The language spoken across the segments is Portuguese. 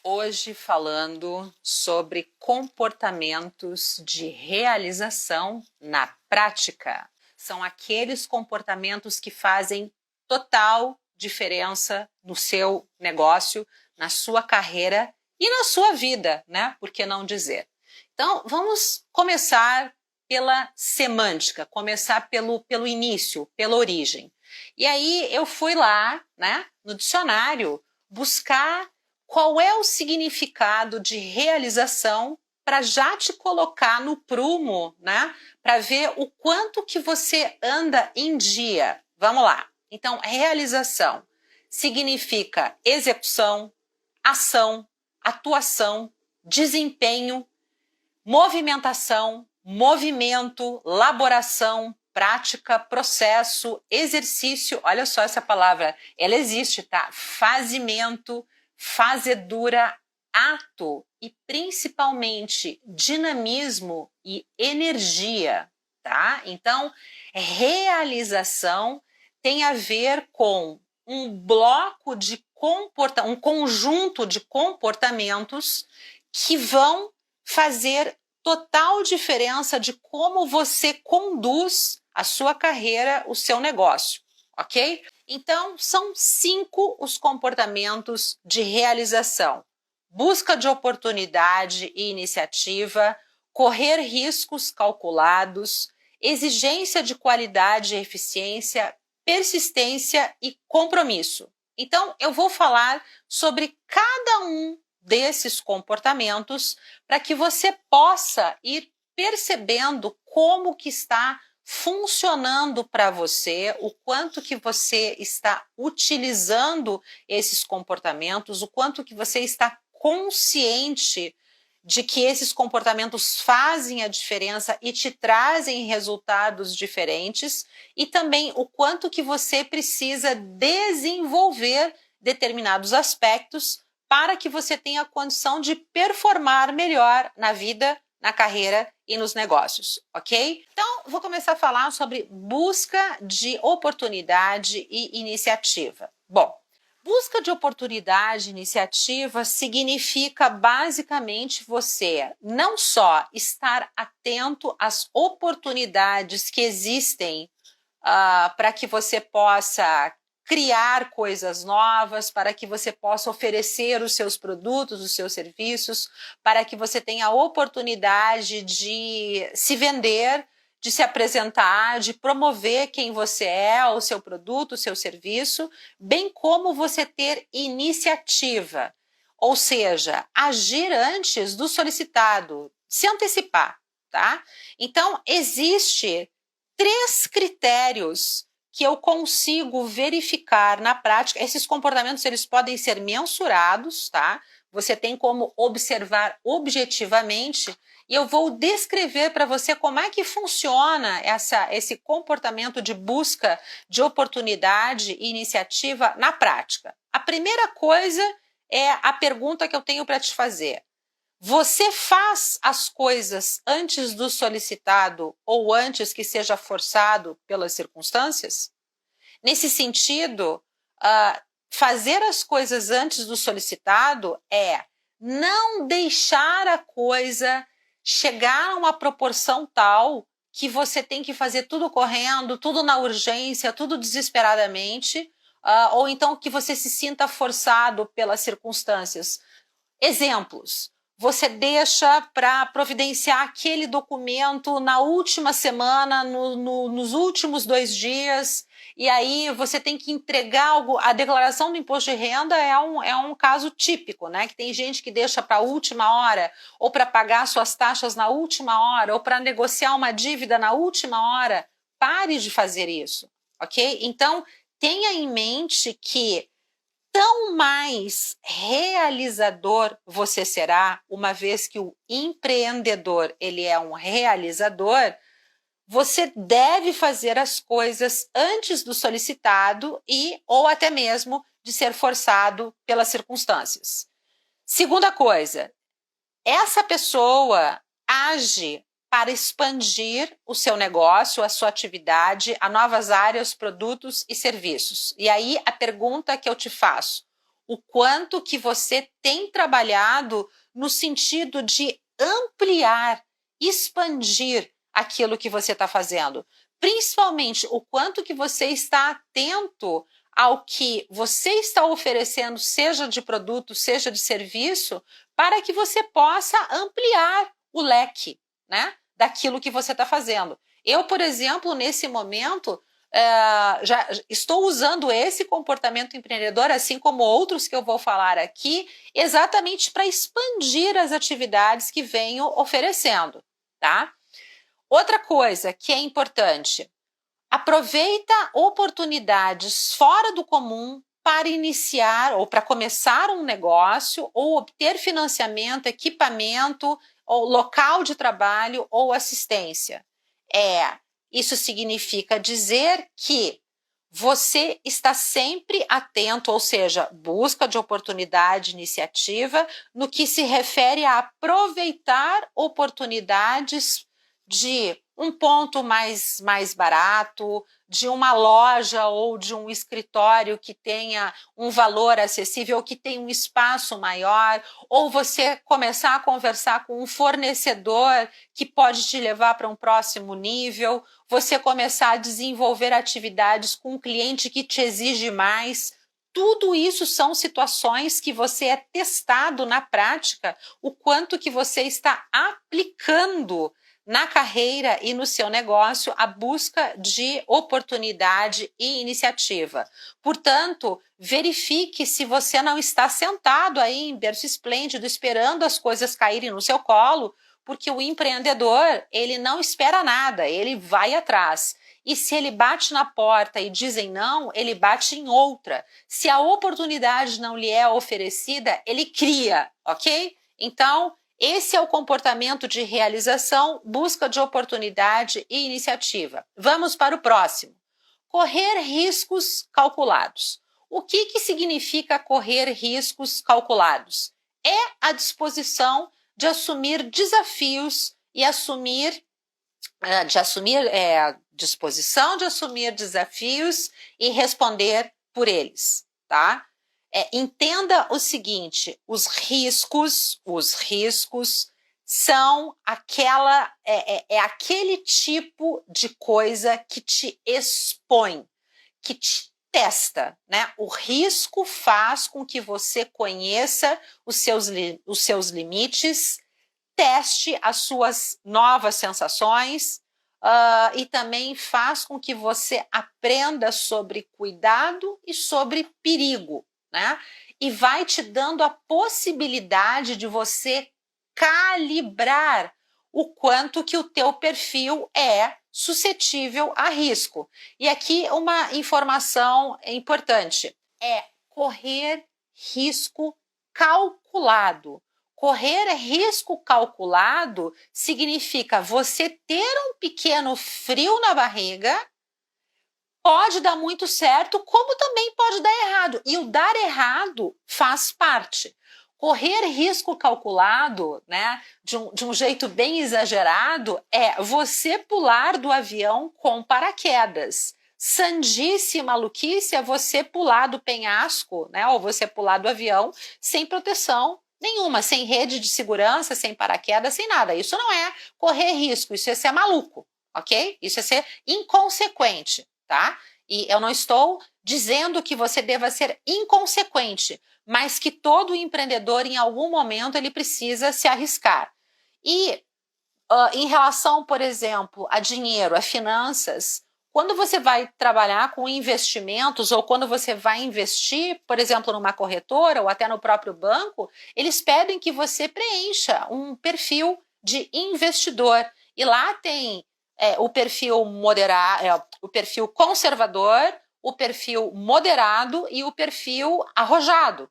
Hoje falando sobre comportamentos de realização na prática. São aqueles comportamentos que fazem total diferença no seu negócio, na sua carreira e na sua vida, né? Por que não dizer? Então, vamos começar pela semântica, começar pelo início, pela origem. E aí eu fui lá, né, no dicionário, buscar qual é o significado de realização para já te colocar no prumo, né? Para ver o quanto que você anda em dia. Vamos lá. Então, realização significa execução, ação, atuação, desempenho, movimentação, movimento, laboração, prática, processo, exercício. Olha só essa palavra, ela existe, tá? Fazimento, fazedura, ato e principalmente dinamismo e energia, tá? Então, realização tem a ver com um bloco de um conjunto de comportamentos que vão fazer total diferença de como você conduz a sua carreira, o seu negócio, ok? Então, são 5 os comportamentos de realização: busca de oportunidade e iniciativa, correr riscos calculados, exigência de qualidade e eficiência, persistência e compromisso. Então, eu vou falar sobre cada um desses comportamentos para que você possa ir percebendo como que está funcionando para você, o quanto que você está utilizando esses comportamentos, o quanto que você está consciente de que esses comportamentos fazem a diferença e te trazem resultados diferentes, e também o quanto que você precisa desenvolver determinados aspectos para que você tenha a condição de performar melhor na vida, na carreira e nos negócios, ok? Então, vou começar a falar sobre busca de oportunidade e iniciativa. Bom, busca de oportunidade e iniciativa significa basicamente você não só estar atento às oportunidades que existem para que você possa criar coisas novas, para que você possa oferecer os seus produtos, os seus serviços, para que você tenha a oportunidade de se vender, de se apresentar, de promover quem você é, o seu produto, o seu serviço, bem como você ter iniciativa, ou seja, agir antes do solicitado, se antecipar, tá? Então, existe 3 critérios que eu consigo verificar na prática. Esses comportamentos, eles podem ser mensurados, tá? Você tem como observar objetivamente, e eu vou descrever para você como é que funciona esse comportamento de busca de oportunidade e iniciativa na prática. A primeira coisa é a pergunta que eu tenho para te fazer. Você faz as coisas antes do solicitado ou antes que seja forçado pelas circunstâncias? Nesse sentido, fazer as coisas antes do solicitado é não deixar a coisa chegar a uma proporção tal que você tem que fazer tudo correndo, tudo na urgência, tudo desesperadamente, ou então que você se sinta forçado pelas circunstâncias. Exemplos. Você deixa para providenciar aquele documento na última semana, nos últimos 2 dias, e aí você tem que entregar algo. A declaração do imposto de renda é um caso típico, né? Que tem gente que deixa para a última hora, ou para pagar suas taxas na última hora, ou para negociar uma dívida na última hora. Pare de fazer isso, ok? Então, tenha em mente que tão mais realizador você será, uma vez que o empreendedor ele é um realizador, você deve fazer as coisas antes do solicitado ou até mesmo de ser forçado pelas circunstâncias. Segunda coisa, essa pessoa age para expandir o seu negócio, a sua atividade, a novas áreas, produtos e serviços. E aí a pergunta que eu te faço: o quanto que você tem trabalhado no sentido de ampliar, expandir aquilo que você está fazendo. Principalmente o quanto que você está atento ao que você está oferecendo, seja de produto, seja de serviço, para que você possa ampliar o leque, né, daquilo que você está fazendo. Eu, por exemplo, nesse momento, já estou usando esse comportamento empreendedor, assim como outros que eu vou falar aqui, exatamente para expandir as atividades que venho oferecendo, tá? Outra coisa que é importante, aproveita oportunidades fora do comum para iniciar ou para começar um negócio ou obter financiamento, equipamento, ou local de trabalho ou assistência. Isso significa dizer que você está sempre atento, ou seja, busca de oportunidade, iniciativa, no que se refere a aproveitar oportunidades de um ponto mais barato, de uma loja ou de um escritório que tenha um valor acessível, ou que tenha um espaço maior, ou você começar a conversar com um fornecedor que pode te levar para um próximo nível, você começar a desenvolver atividades com um cliente que te exige mais. Tudo isso são situações que você é testado na prática, o quanto que você está aplicando na carreira e no seu negócio a busca de oportunidade e iniciativa. Portanto, verifique se você não está sentado aí em berço esplêndido esperando as coisas caírem no seu colo, porque o empreendedor, ele não espera nada, ele vai atrás. E se ele bate na porta e dizem não, ele bate em outra. Se a oportunidade não lhe é oferecida, ele cria, ok? Então, esse é o comportamento de realização, busca de oportunidade e iniciativa. Vamos para o próximo. Correr riscos calculados. O que significa correr riscos calculados? É a disposição de assumir desafios e disposição de assumir desafios e responder por eles, tá? Entenda o seguinte, os riscos são aquele tipo de coisa que te expõe, que te testa, né? O risco faz com que você conheça os seus limites, teste as suas novas sensações, e também faz com que você aprenda sobre cuidado e sobre perigo, né? E vai te dando a possibilidade de você calibrar o quanto que o teu perfil é suscetível a risco. E aqui uma informação importante, correr risco calculado. Correr risco calculado significa você ter um pequeno frio na barriga, pode dar muito certo, como também pode dar errado. E o dar errado faz parte. Correr risco calculado, né, de um jeito bem exagerado, é você pular do avião com paraquedas. Sandice e maluquice é você pular do penhasco, né, ou você pular do avião sem proteção nenhuma, sem rede de segurança, sem paraquedas, sem nada. Isso não é correr risco, isso é ser maluco, ok? Isso é ser inconsequente, tá? E eu não estou dizendo que você deva ser inconsequente, mas que todo empreendedor, em algum momento, ele precisa se arriscar. E em relação, por exemplo, a dinheiro, a finanças, quando você vai trabalhar com investimentos ou quando você vai investir, por exemplo, numa corretora ou até no próprio banco, eles pedem que você preencha um perfil de investidor. E lá tem o perfil moderado, o perfil conservador, o perfil moderado e o perfil arrojado.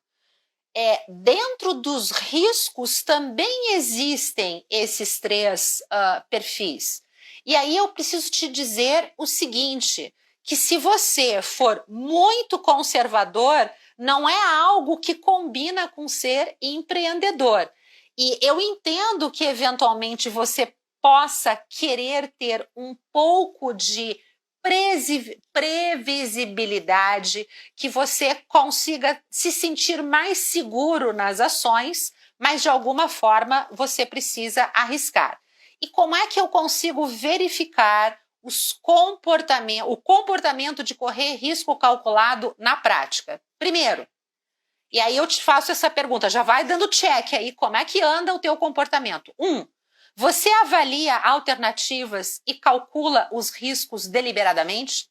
Dentro dos riscos também existem esses três perfis. E aí eu preciso te dizer o seguinte, que se você for muito conservador, não é algo que combina com ser empreendedor. E eu entendo que eventualmente você possa querer ter um pouco de previsibilidade, que você consiga se sentir mais seguro nas ações, mas de alguma forma você precisa arriscar. E como é que eu consigo verificar o comportamento de correr risco calculado na prática? Primeiro, e aí eu te faço essa pergunta, já vai dando check aí, como é que anda o teu comportamento? Você avalia alternativas e calcula os riscos deliberadamente?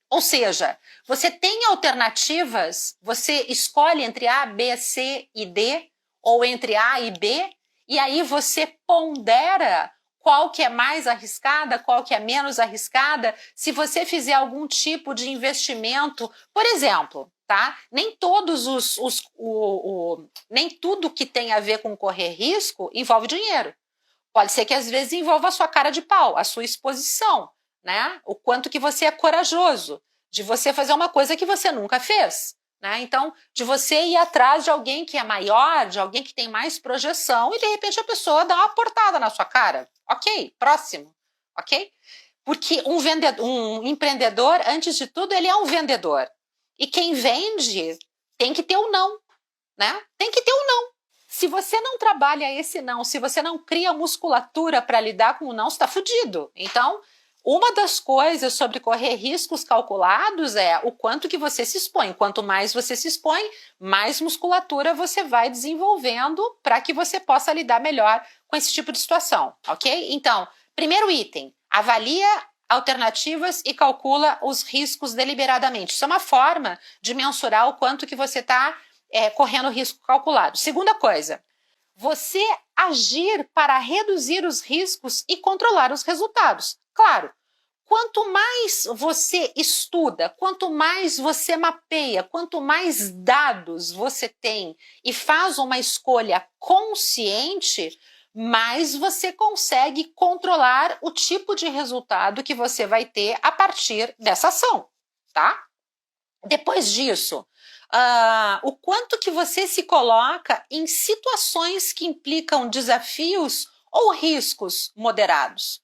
Ou seja, você tem alternativas, você escolhe entre A, B, C e D, ou entre A e B, e aí você pondera qual que é mais arriscada, qual que é menos arriscada, se você fizer algum tipo de investimento, por exemplo, tá? Nem nem tudo que tem a ver com correr risco envolve dinheiro. Pode ser que às vezes envolva a sua cara de pau, a sua exposição, né? O quanto que você é corajoso de você fazer uma coisa que você nunca fez, né? Então, de você ir atrás de alguém que é maior, de alguém que tem mais projeção e de repente a pessoa dá uma portada na sua cara. Ok, próximo, ok? Porque um empreendedor, antes de tudo, ele é um vendedor. E quem vende tem que ter o não, né? Tem que ter o não. Se você não trabalha esse não, se você não cria musculatura para lidar com o não, você está fudido. Então, uma das coisas sobre correr riscos calculados é o quanto que você se expõe. Quanto mais você se expõe, mais musculatura você vai desenvolvendo para que você possa lidar melhor com esse tipo de situação, ok? Então, primeiro item, avalia alternativas e calcula os riscos deliberadamente. Isso é uma forma de mensurar o quanto que você está correndo risco calculado. Segunda coisa, você agir para reduzir os riscos e controlar os resultados. Claro, quanto mais você estuda, quanto mais você mapeia, quanto mais dados você tem e faz uma escolha consciente, mais você consegue controlar o tipo de resultado que você vai ter a partir dessa ação, tá? Depois disso, o quanto que você se coloca em situações que implicam desafios ou riscos moderados.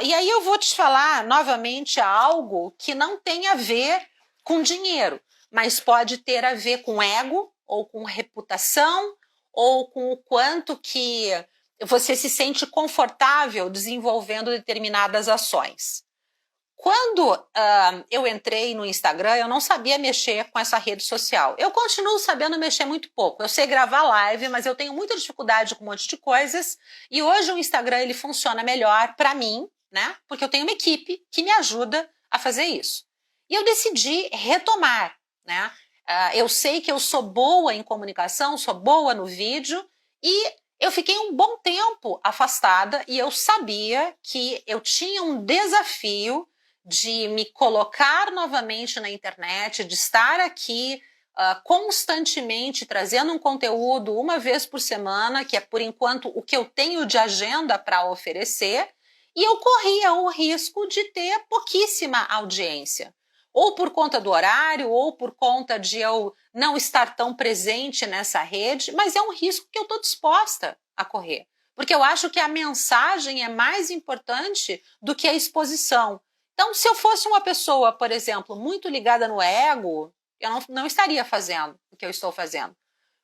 E aí eu vou te falar novamente algo que não tem a ver com dinheiro, mas pode ter a ver com ego, ou com reputação, ou com o quanto que você se sente confortável desenvolvendo determinadas ações. Quando eu entrei no Instagram, eu não sabia mexer com essa rede social. Eu continuo sabendo mexer muito pouco. Eu sei gravar live, mas eu tenho muita dificuldade com um monte de coisas. E hoje o Instagram ele funciona melhor para mim, né? Porque eu tenho uma equipe que me ajuda a fazer isso. E eu decidi retomar, né? Eu sei que eu sou boa em comunicação, sou boa no vídeo e eu fiquei um bom tempo afastada e eu sabia que eu tinha um desafio de me colocar novamente na internet, de estar aqui constantemente trazendo um conteúdo uma vez por semana, que é por enquanto o que eu tenho de agenda para oferecer, e eu corria o risco de ter pouquíssima audiência. Ou por conta do horário, ou por conta de eu não estar tão presente nessa rede, mas é um risco que eu estou disposta a correr. Porque eu acho que a mensagem é mais importante do que a exposição. Então, se eu fosse uma pessoa, por exemplo, muito ligada no ego, eu não estaria fazendo o que eu estou fazendo.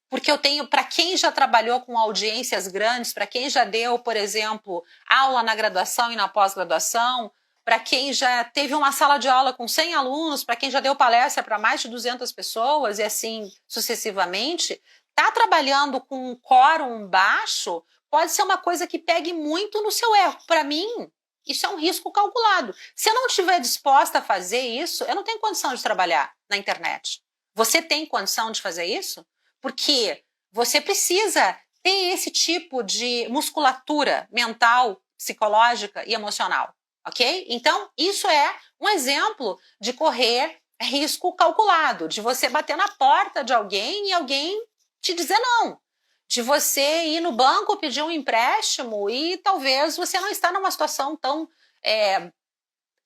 Porque eu tenho, para quem já trabalhou com audiências grandes, para quem já deu, por exemplo, aula na graduação e na pós-graduação, para quem já teve uma sala de aula com 100 alunos, para quem já deu palestra para mais de 200 pessoas e assim sucessivamente, tá trabalhando com um quórum baixo pode ser uma coisa que pegue muito no seu ego. Para mim, isso é um risco calculado. Se eu não estiver disposta a fazer isso, eu não tenho condição de trabalhar na internet. Você tem condição de fazer isso? Porque você precisa ter esse tipo de musculatura mental, psicológica e emocional, ok? Então, isso é um exemplo de correr risco calculado, de você bater na porta de alguém e alguém te dizer não. De você ir no banco pedir um empréstimo e talvez você não está numa situação tão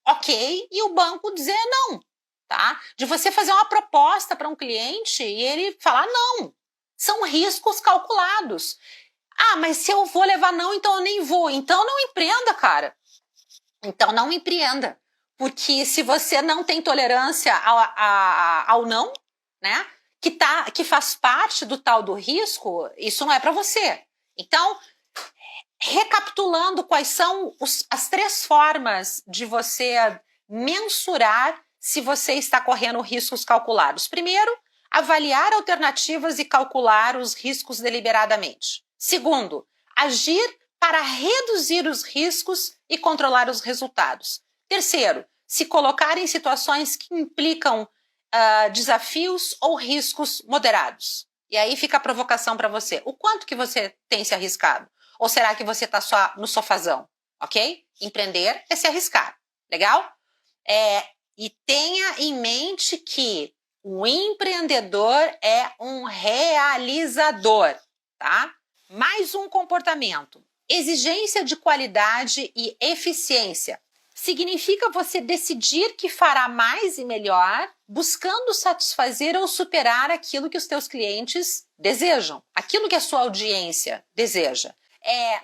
ok e o banco dizer não, tá? De você fazer uma proposta para um cliente e ele falar não. São riscos calculados. Mas se eu vou levar não, então eu nem vou. Então não empreenda, cara. Então não empreenda. Porque se você não tem tolerância ao não, né, que faz parte do tal do risco, isso não é para você. Então, recapitulando quais são as 3 formas de você mensurar se você está correndo riscos calculados. Primeiro, avaliar alternativas e calcular os riscos deliberadamente. Segundo, agir para reduzir os riscos e controlar os resultados. Terceiro, se colocar em situações que implicam desafios ou riscos moderados. E aí fica a provocação para você. O quanto que você tem se arriscado? Ou será que você está só no sofazão? Ok? Empreender é se arriscar. Legal? E tenha em mente que o empreendedor é um realizador, tá? Mais um comportamento. Exigência de qualidade e eficiência. Significa você decidir que fará mais e melhor, buscando satisfazer ou superar aquilo que os teus clientes desejam, aquilo que a sua audiência deseja.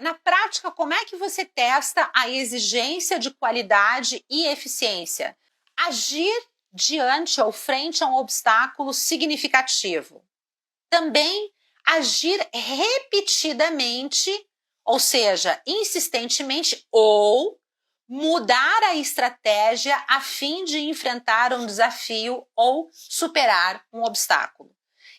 Na prática, como é que você testa a exigência de qualidade e eficiência? Agir diante ou frente a um obstáculo significativo. Também agir repetidamente, ou seja, insistentemente, ou mudar a estratégia a fim de enfrentar um desafio ou superar um obstáculo.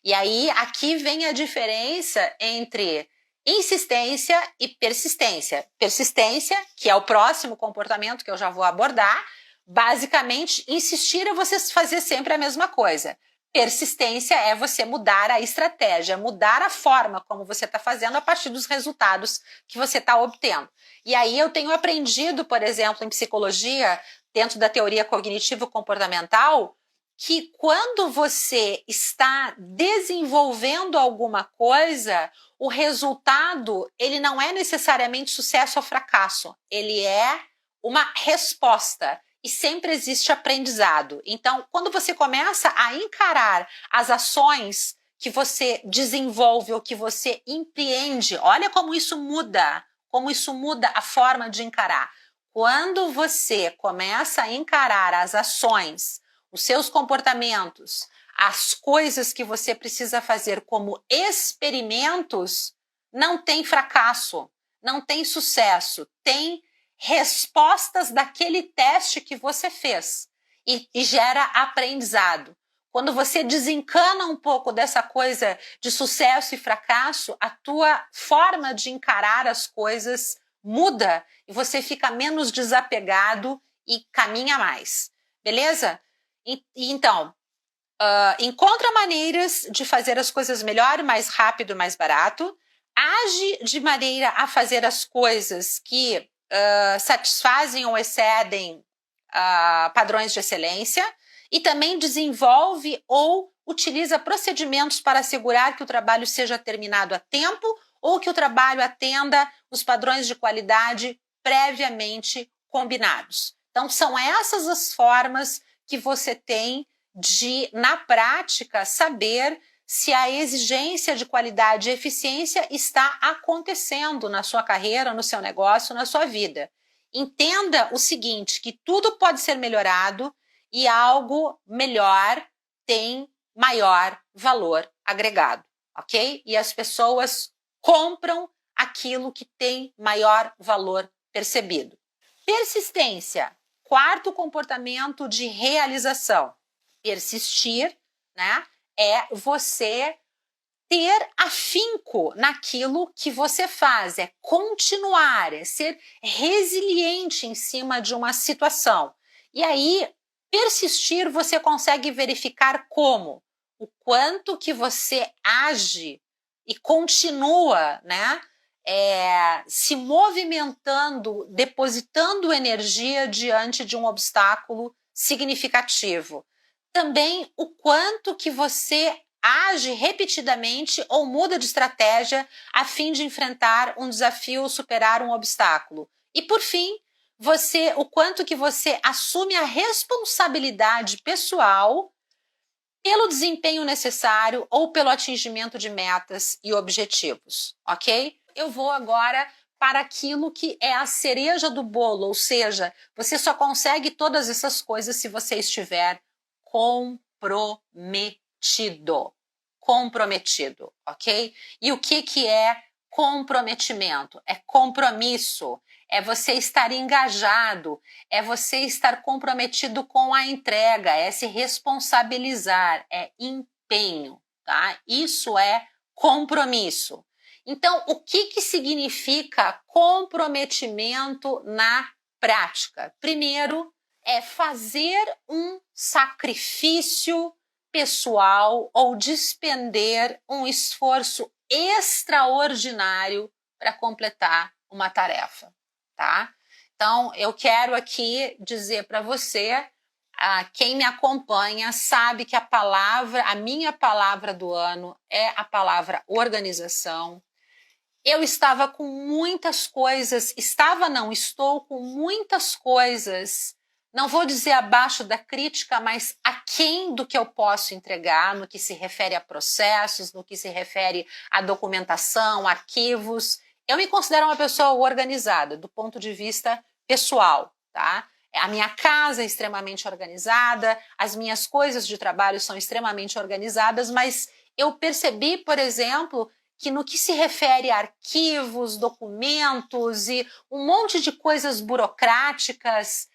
E aí, aqui vem a diferença entre insistência e persistência. Persistência, que é o próximo comportamento que eu já vou abordar, basicamente, insistir é você fazer sempre a mesma coisa. Persistência é você mudar a estratégia, mudar a forma como você está fazendo a partir dos resultados que você está obtendo. E aí eu tenho aprendido, por exemplo, em psicologia, dentro da teoria cognitivo-comportamental, que quando você está desenvolvendo alguma coisa, o resultado ele não é necessariamente sucesso ou fracasso, ele é uma resposta. E sempre existe aprendizado. Então, quando você começa a encarar as ações que você desenvolve ou que você empreende, olha como isso muda a forma de encarar. Quando você começa a encarar as ações, os seus comportamentos, as coisas que você precisa fazer como experimentos, não tem fracasso, não tem sucesso, tem respostas daquele teste que você fez e gera aprendizado. Quando você desencana um pouco dessa coisa de sucesso e fracasso, a tua forma de encarar as coisas muda e você fica menos desapegado e caminha mais. Beleza? Então, encontra maneiras de fazer as coisas melhor, mais rápido, mais barato. Age de maneira a fazer as coisas que satisfazem ou excedem padrões de excelência e também desenvolve ou utiliza procedimentos para assegurar que o trabalho seja terminado a tempo ou que o trabalho atenda os padrões de qualidade previamente combinados. Então, são essas as formas que você tem de, na prática, saber se a exigência de qualidade e eficiência está acontecendo na sua carreira, no seu negócio, na sua vida. Entenda o seguinte, que tudo pode ser melhorado e algo melhor tem maior valor agregado, ok? E as pessoas compram aquilo que tem maior valor percebido. Persistência, quarto comportamento de realização. Persistir, né? É você ter afinco naquilo que você faz, é continuar, é ser resiliente em cima de uma situação. E aí, persistir, você consegue verificar como? O quanto que você age e continua, né? Se movimentando, depositando energia diante de um obstáculo significativo. Também o quanto que você age repetidamente ou muda de estratégia a fim de enfrentar um desafio ou superar um obstáculo. E por fim, o quanto que você assume a responsabilidade pessoal pelo desempenho necessário ou pelo atingimento de metas e objetivos, ok? Eu vou agora para aquilo que é a cereja do bolo, ou seja, você só consegue todas essas coisas se você estiver comprometido. Comprometido, ok? E o que é comprometimento? É compromisso, é você estar engajado, é você estar comprometido com a entrega, é se responsabilizar, é empenho, tá? Isso é compromisso. Então, o que significa comprometimento na prática? Primeiro, é fazer um sacrifício pessoal ou despender um esforço extraordinário para completar uma tarefa, tá? Então, eu quero aqui dizer para você, quem me acompanha sabe que a minha palavra do ano é a palavra organização. Eu estava com muitas coisas, estou com muitas coisas, não vou dizer abaixo da crítica, mas aquém do que eu posso entregar, no que se refere a processos, no que se refere a documentação, arquivos. Eu me considero uma pessoa organizada, do ponto de vista pessoal, tá? A minha casa é extremamente organizada, as minhas coisas de trabalho são extremamente organizadas, mas eu percebi, por exemplo, que no que se refere a arquivos, documentos e um monte de coisas burocráticas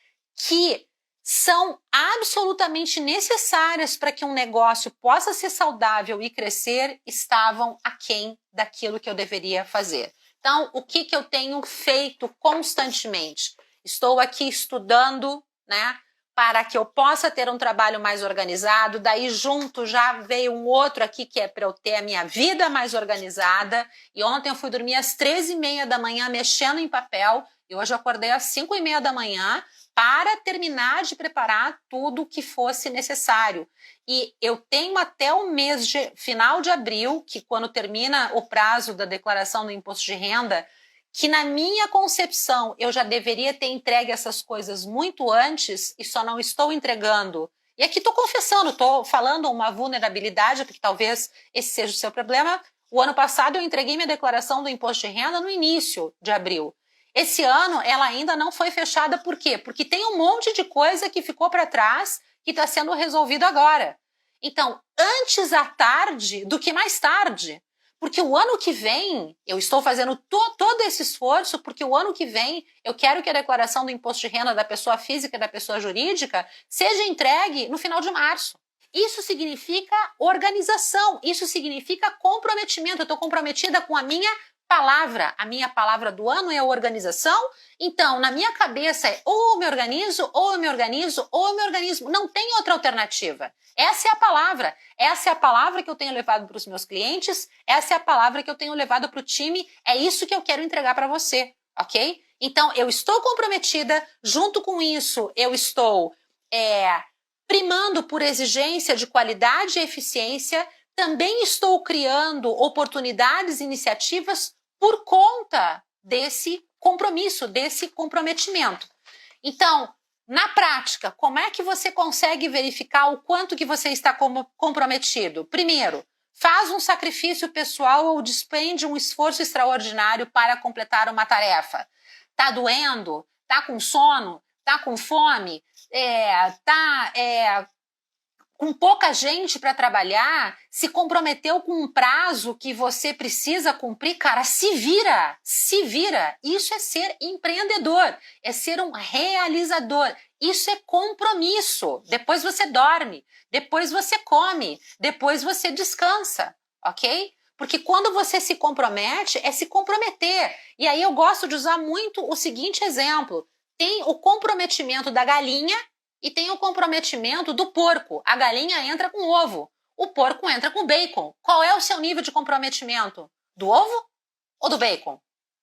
que são absolutamente necessárias para que um negócio possa ser saudável e crescer, estavam aquém daquilo que eu deveria fazer. Então, o que eu tenho feito constantemente? Estou aqui estudando, né, para que eu possa ter um trabalho mais organizado, daí junto já veio um outro aqui que é para eu ter a minha vida mais organizada, e ontem eu fui dormir às 13h30 da manhã mexendo em papel, e hoje eu acordei às 5h30 da manhã para terminar de preparar tudo o que fosse necessário. E eu tenho até o mês de final de abril, que quando termina o prazo da declaração do imposto de renda, que na minha concepção eu já deveria ter entregue essas coisas muito antes e só não estou entregando. E aqui estou confessando, estou falando uma vulnerabilidade, porque talvez esse seja o seu problema. O ano passado eu entreguei minha declaração do imposto de renda no início de abril. Esse ano ela ainda não foi fechada, por quê? Porque tem um monte de coisa que ficou para trás que está sendo resolvido agora. Então, antes à tarde do que mais tarde. Porque o ano que vem, eu estou fazendo todo esse esforço, porque o ano que vem eu quero que a declaração do imposto de renda da pessoa física e da pessoa jurídica seja entregue no final de março. Isso significa organização, isso significa comprometimento. Eu estou comprometida com a minha palavra do ano é a organização. Então, na minha cabeça é ou eu me organizo, ou eu me organizo, ou eu me organizo. Não tem outra alternativa. Essa é a palavra que eu tenho levado para os meus clientes, essa é a palavra que eu tenho levado para o time, é isso que eu quero entregar para você, ok? Então, eu estou comprometida, junto com isso, eu estou primando por exigência de qualidade e eficiência, também estou criando oportunidades e iniciativas por conta desse compromisso, desse comprometimento. Então, na prática, como é que você consegue verificar o quanto que você está comprometido? Primeiro, faz um sacrifício pessoal ou despende um esforço extraordinário para completar uma tarefa. Tá doendo? Tá com sono? Tá com fome? Com pouca gente para trabalhar, se comprometeu com um prazo que você precisa cumprir, cara, se vira. Isso é ser empreendedor, é ser um realizador, isso é compromisso. Depois você dorme, depois você come, depois você descansa, ok? Porque quando você se compromete, é se comprometer. E aí eu gosto de usar muito o seguinte exemplo. Tem o comprometimento da galinha e tem o comprometimento do porco. A galinha entra com ovo, o porco entra com bacon. Qual é o seu nível de comprometimento? Do ovo ou do bacon?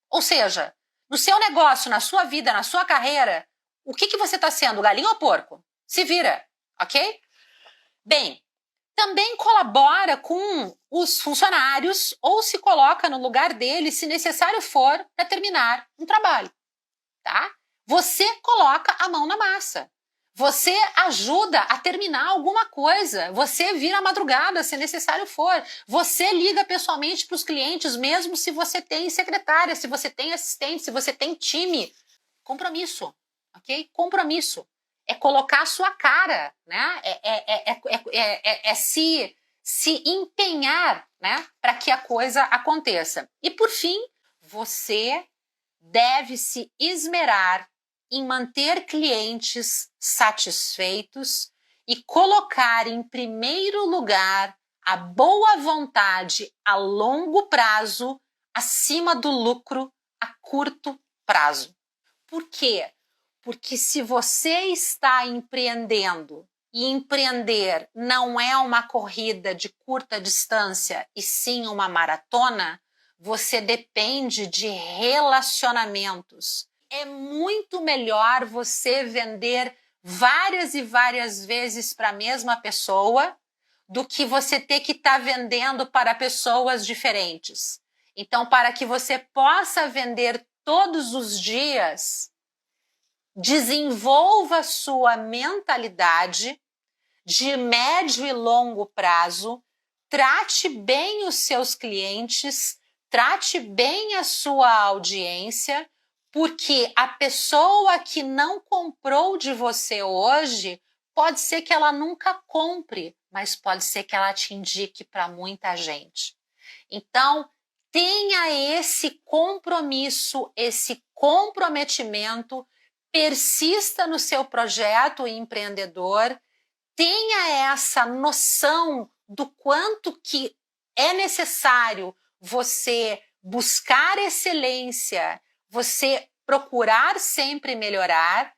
Ou seja, no seu negócio, na sua vida, na sua carreira, o que você está sendo, galinha ou porco? Se vira, ok? Bem, também colabora com os funcionários ou se coloca no lugar deles, se necessário for, para terminar um trabalho, tá? Você coloca a mão na massa. Você ajuda a terminar alguma coisa. Você vira a madrugada, se necessário for. Você liga pessoalmente para os clientes, mesmo se você tem secretária, se você tem assistente, se você tem time. Compromisso, ok? Compromisso. É colocar a sua cara, né? É se empenhar, né? Para que a coisa aconteça. E por fim, você deve se esmerar em manter clientes satisfeitos e colocar em primeiro lugar a boa vontade a longo prazo acima do lucro a curto prazo. Por quê? Porque se você está empreendendo e empreender não é uma corrida de curta distância e sim uma maratona, você depende de relacionamentos. É muito melhor você vender várias e várias vezes para a mesma pessoa do que você ter que estar vendendo para pessoas diferentes. Então, para que você possa vender todos os dias, desenvolva sua mentalidade de médio e longo prazo, trate bem os seus clientes, trate bem a sua audiência, porque a pessoa que não comprou de você hoje, pode ser que ela nunca compre, mas pode ser que ela te indique para muita gente. Então, tenha esse compromisso, esse comprometimento, persista no seu projeto empreendedor, tenha essa noção do quanto que é necessário você buscar excelência, você procurar sempre melhorar,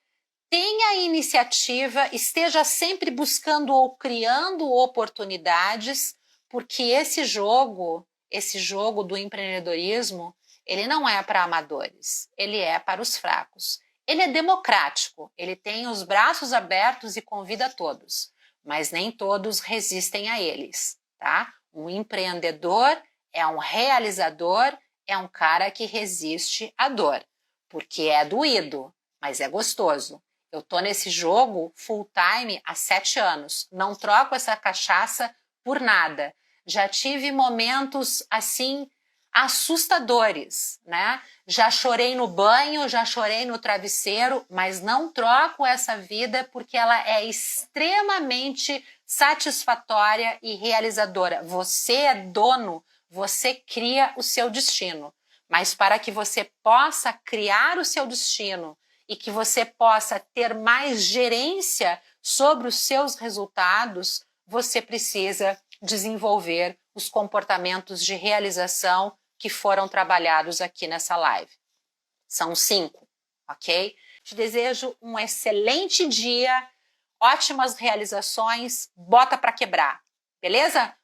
tenha iniciativa, esteja sempre buscando ou criando oportunidades, porque esse jogo do empreendedorismo, ele não é para amadores, ele é para os fracos. Ele é democrático, ele tem os braços abertos e convida a todos, mas nem todos resistem a eles, tá? Um empreendedor é um realizador, é um cara que resiste à dor, porque é doído, mas é gostoso. Eu tô nesse jogo full time há 7 anos, não troco essa cachaça por nada. Já tive momentos assim assustadores, né? Já chorei no banho, já chorei no travesseiro, mas não troco essa vida porque ela é extremamente satisfatória e realizadora. Você é dono, você cria o seu destino. Mas para que você possa criar o seu destino e que você possa ter mais gerência sobre os seus resultados, você precisa desenvolver os comportamentos de realização que foram trabalhados aqui nessa live. São 5, ok? Te desejo um excelente dia, ótimas realizações, bota para quebrar, beleza?